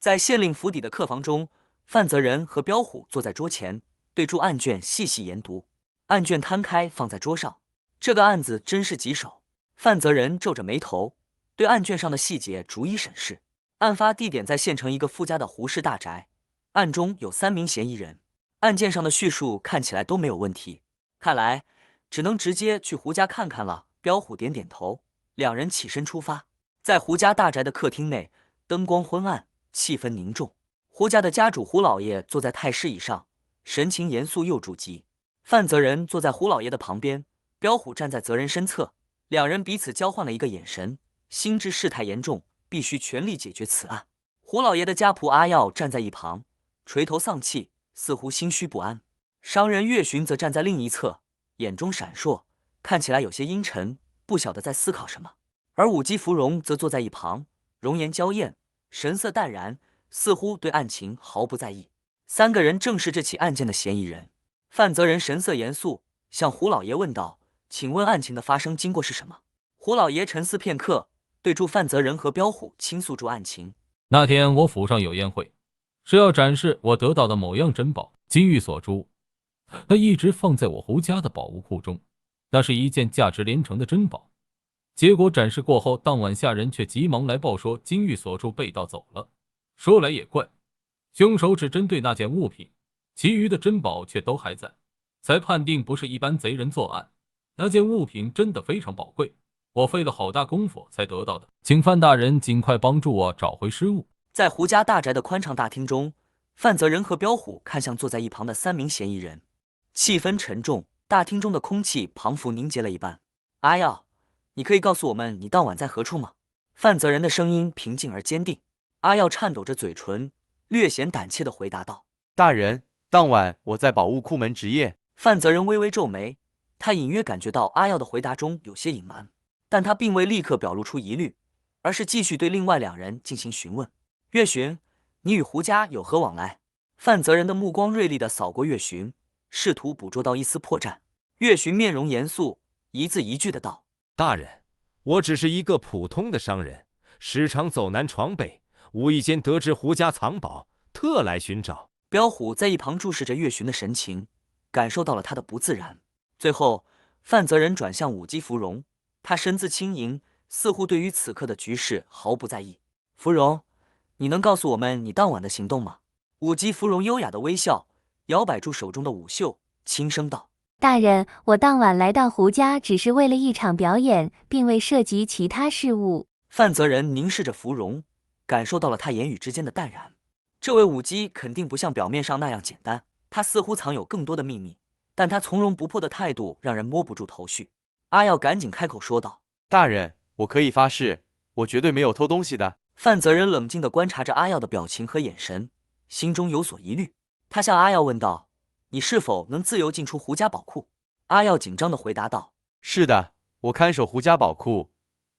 在县令府邸的客房中，范泽仁和彪虎坐在桌前，对住案卷细细研读。案卷摊开放在桌上，这个案子真是棘手。范泽仁皱着眉头，对案卷上的细节逐一审视。案发地点在县城一个富家的胡氏大宅，案中有3名嫌疑人，案件上的叙述看起来都没有问题，看来只能直接去胡家看看了。彪虎点点头，两人起身出发。在胡家大宅的客厅内，灯光昏暗，气氛凝重。胡家的家主胡老爷坐在太师椅上，神情严肃又住急。范泽仁坐在胡老爷的旁边，彪虎站在泽仁身侧，两人彼此交换了一个眼神，心知事态严重，必须全力解决此案。胡老爷的家仆阿耀站在一旁，垂头丧气，似乎心虚不安。商人岳寻则站在另一侧，眼中闪烁，看起来有些阴沉，不晓得在思考什么。而舞姬芙蓉则坐在一旁，容颜娇艳，神色淡然，似乎对案情毫不在意。3个人正是这起案件的嫌疑人。范泽仁神色严肃，向胡老爷问道：“请问案情的发生经过是什么？”胡老爷沉思片刻，对住范泽仁和彪虎倾诉住案情。那天我府上有宴会，是要展示我得到的某样珍宝金玉所珠，它一直放在我胡家的宝物库中，那是一件价值连城的珍宝。结果展示过后，当晚下人却急忙来报说金玉所珠被盗走了。说来也怪，凶手只针对那件物品，其余的珍宝却都还在，才判定不是一般贼人作案。那件物品真的非常宝贵，我费了好大功夫才得到的，请范大人尽快帮助我找回失物。在胡家大宅的宽敞大厅中，范泽仁和彪虎看向坐在一旁的3名嫌疑人，气氛沉重，大厅中的空气仿佛凝结了一般。阿耀，你可以告诉我们你当晚在何处吗？范泽仁的声音平静而坚定。阿耀颤抖着嘴唇，略显胆怯地回答道：“大人，当晚我在宝物库门值夜。”范泽仁微微皱眉，他隐约感觉到阿耀的回答中有些隐瞒，但他并未立刻表露出疑虑，而是继续对另外2人进行询问。岳寻，你与胡家有何往来？范泽仁的目光锐利地扫过岳寻，试图捕捉到一丝破绽。岳寻面容严肃，一字一句的道：“大人，我只是一个普通的商人，时常走南闯北，无意间得知胡家藏宝，特来寻找。”彪虎在一旁注视着岳寻的神情，感受到了他的不自然。最后，范泽仁转向舞姬芙蓉，他身姿轻盈，似乎对于此刻的局势毫不在意。芙蓉，你能告诉我们你当晚的行动吗？舞姬芙蓉优雅的微笑，摇摆住手中的舞袖，轻声道：“大人，我当晚来到胡家只是为了一场表演，并未涉及其他事务。”范泽仁凝视着芙蓉，感受到了他言语之间的淡然。这位舞姬肯定不像表面上那样简单，她似乎藏有更多的秘密，但她从容不迫的态度让人摸不住头绪。阿耀赶紧开口说道：“大人，我可以发誓，我绝对没有偷东西的。”范泽仁冷静地观察着阿耀的表情和眼神，心中有所疑虑。他向阿耀问道：“你是否能自由进出胡家宝库？”阿耀紧张地回答道：“是的，我看守胡家宝库，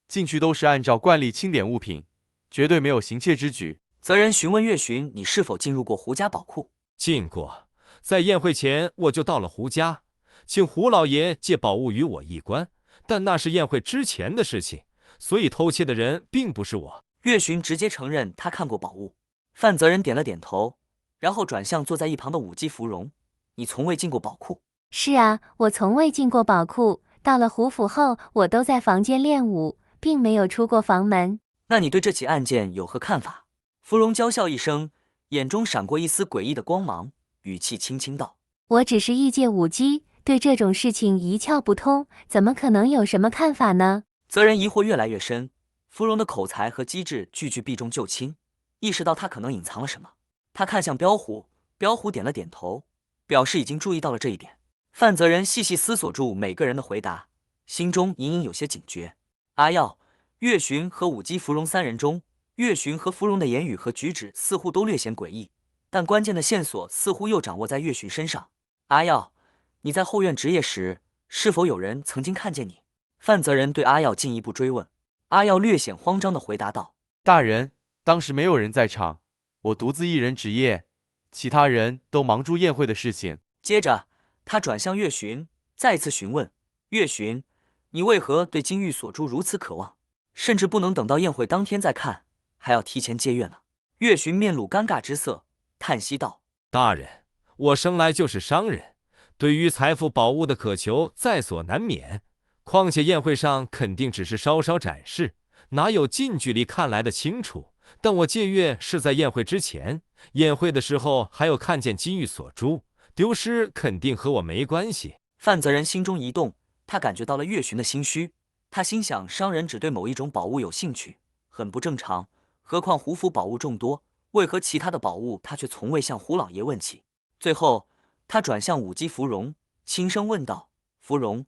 进去都是按照惯例清点物品，绝对没有行窃之举。”泽仁询问岳寻：“你是否进入过胡家宝库？”“进过，在宴会前我就到了胡家，请胡老爷借宝物与我一观，但那是宴会之前的事情，所以偷窃的人并不是我。”岳寻直接承认他看过宝物。范泽仁点了点头，然后转向坐在一旁的舞姬芙蓉：“你从未进过宝库？”“是啊，我从未进过宝库，到了胡府后，我都在房间练武，并没有出过房门。”“那你对这起案件有何看法？”芙蓉娇笑一声，眼中闪过一丝诡异的光芒，语气轻轻道：“我只是一介舞姬，对这种事情一窍不通，怎么可能有什么看法呢？”泽仁疑惑越来越深，芙蓉的口才和机智句句避重就轻，意识到他可能隐藏了什么。他看向彪虎，彪虎点了点头，表示已经注意到了这一点。范泽仁细细思索住每个人的回答，心中隐隐有些警觉。阿耀、岳寻和舞姬芙蓉3人中，岳寻和芙蓉的言语和举止似乎都略显诡异，但关键的线索似乎又掌握在岳寻身上。阿耀，你在后院值夜时，是否有人曾经看见你？范泽仁对阿耀进一步追问。阿耀略显慌张地回答道：“大人，当时没有人在场，我独自一人值夜，其他人都忙住宴会的事情。”接着，他转向岳寻，再次询问：“岳寻，你为何对金玉所珠如此渴望，甚至不能等到宴会当天再看，还要提前借阅呢？”岳询面露尴尬之色，叹息道：“大人，我生来就是商人，对于财富宝物的渴求在所难免。况且宴会上肯定只是稍稍展示，哪有近距离看来的清楚？但我借阅是在宴会之前，宴会的时候还有看见金玉锁珠，丢失肯定和我没关系。”范泽仁心中一动，他感觉到了岳询的心虚。他心想，商人只对某一种宝物有兴趣，很不正常。何况胡府宝物众多，为何其他的宝物他却从未向胡老爷问起？最后，他转向舞姬芙蓉，轻声问道：“芙蓉，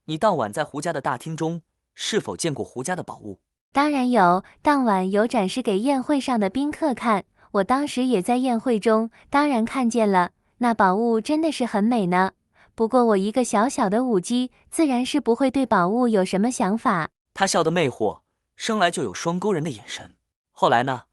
你当晚在胡家的大厅中，是否见过胡家的宝物？”当然有，当晚有展示给宴会上的宾客看，我当时也在宴会中，当然看见了，那宝物真的是很美呢。不过我一个小小的舞姬，自然是不会对宝物有什么想法。他笑得魅惑，生来就有双勾人的眼神。后来呢？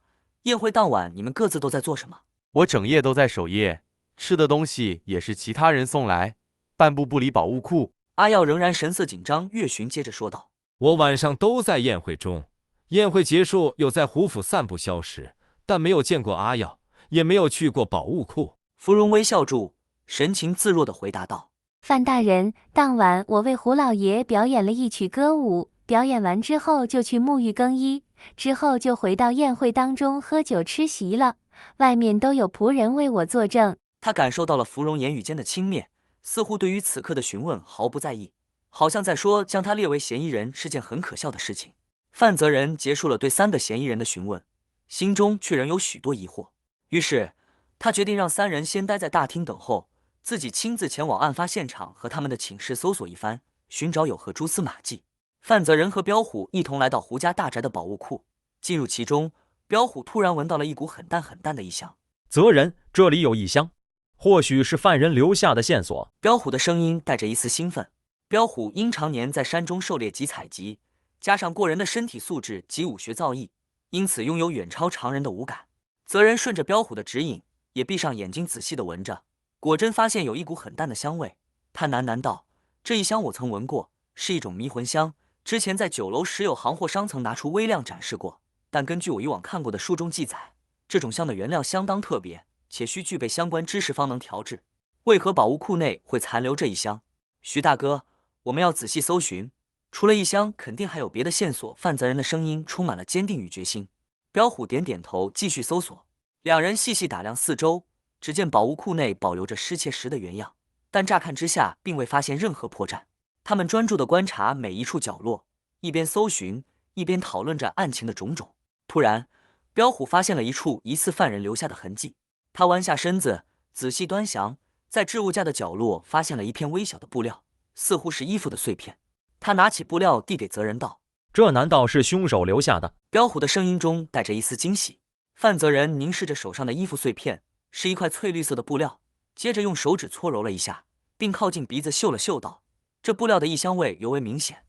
宴会当晚，你们各自都在做什么？我整夜都在守夜，吃的东西也是其他人送来，半步不离宝物库。阿耀仍然神色紧张，岳询接着说道：“我晚上都在宴会中，宴会结束有在胡府散步消失，但没有见过阿耀，也没有去过宝物库。”芙蓉微笑住，神情自若地回答道：“范大人，当晚我为胡老爷表演了一曲歌舞，表演完之后就去沐浴更衣，之后就回到宴会当中喝酒吃席了。外面都有仆人为我作证。”他感受到了芙蓉言语间的轻蔑，似乎对于此刻的询问毫不在意，好像在说将他列为嫌疑人是件很可笑的事情。范泽仁结束了对3个嫌疑人的询问，心中却仍有许多疑惑，于是他决定让3人先待在大厅等候，自己亲自前往案发现场和他们的寝室搜索一番，寻找有何蛛丝马迹。范泽仁和彪虎一同来到胡家大宅的宝物库，进入其中，彪虎突然闻到了一股很淡很淡的异香。泽仁，这里有异香，或许是犯人留下的线索。彪虎的声音带着一丝兴奋。彪虎因常年在山中狩猎及采集，加上过人的身体素质及武学造诣，因此拥有远超常人的五感。泽仁顺着彪虎的指引，也闭上眼睛仔细地闻着，果真发现有一股很淡的香味。他喃喃道：“这一香我曾闻过，是一种迷魂香，之前在酒楼时有行货商曾拿出微量展示过，但根据我以往看过的书中记载，这种香的原料相当特别，且需具备相关知识方能调制。为何宝物库内会残留这一香？徐大哥，我们要仔细搜寻，除了一香，肯定还有别的线索。”范泽仁的声音充满了坚定与决心。彪虎点点头，继续搜索。两人细细打量四周，只见宝物库内保留着失窃时的原样，但乍看之下并未发现任何破绽。他们专注地观察每一处角落，一边搜寻，一边讨论着案情的种种。突然，彪虎发现了一处疑似犯人留下的痕迹。他弯下身子，仔细端详，在置物架的角落发现了一片微小的布料，似乎是衣服的碎片。他拿起布料递给泽仁道：“这难道是凶手留下的？”彪虎的声音中带着一丝惊喜。范泽仁凝视着手上的衣服碎片，是一块翠绿色的布料，接着用手指搓揉了一下，并靠近鼻子嗅了嗅道：“这布料的异香味尤为明显，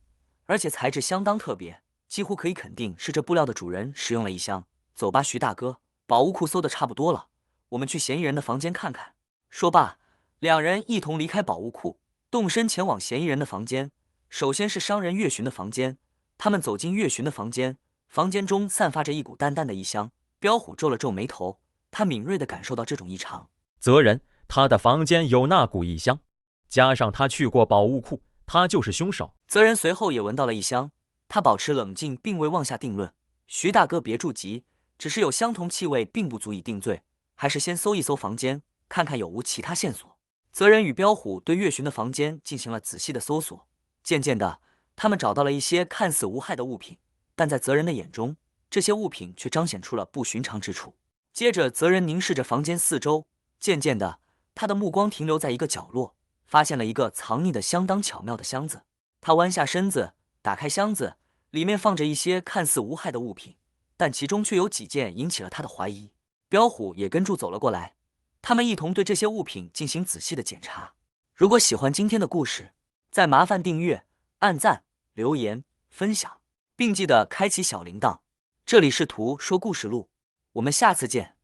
而且材质相当特别，几乎可以肯定是这布料的主人使用了异香。走吧，徐大哥，宝物库搜的差不多了，我们去嫌疑人的房间看看。”说罢，两人一同离开宝物库，动身前往嫌疑人的房间。首先是商人岳询的房间，他们走进岳询的房间，房间中散发着一股淡淡的异香。彪虎皱了皱眉头，他敏锐地感受到这种异常。泽仁，他的房间有那股异香，加上他去过宝物库，他就是凶手。泽仁随后也闻到了异香，他保持冷静，并未妄下定论。徐大哥别着急，只是有相同气味并不足以定罪，还是先搜一搜房间，看看有无其他线索。泽仁与彪虎对岳询的房间进行了仔细的搜索，渐渐的，他们找到了一些看似无害的物品，但在泽仁的眼中，这些物品却彰显出了不寻常之处。接着，泽仁凝视着房间四周，渐渐的，他的目光停留在一个角落，发现了一个藏匿的相当巧妙的箱子。他弯下身子，打开箱子，里面放着一些看似无害的物品，但其中却有几件引起了他的怀疑。彪虎也跟住走了过来，他们一同对这些物品进行仔细的检查。如果喜欢今天的故事，再麻烦订阅、按赞、留言、分享，并记得开启小铃铛。这里是图说故事录，我们下次见。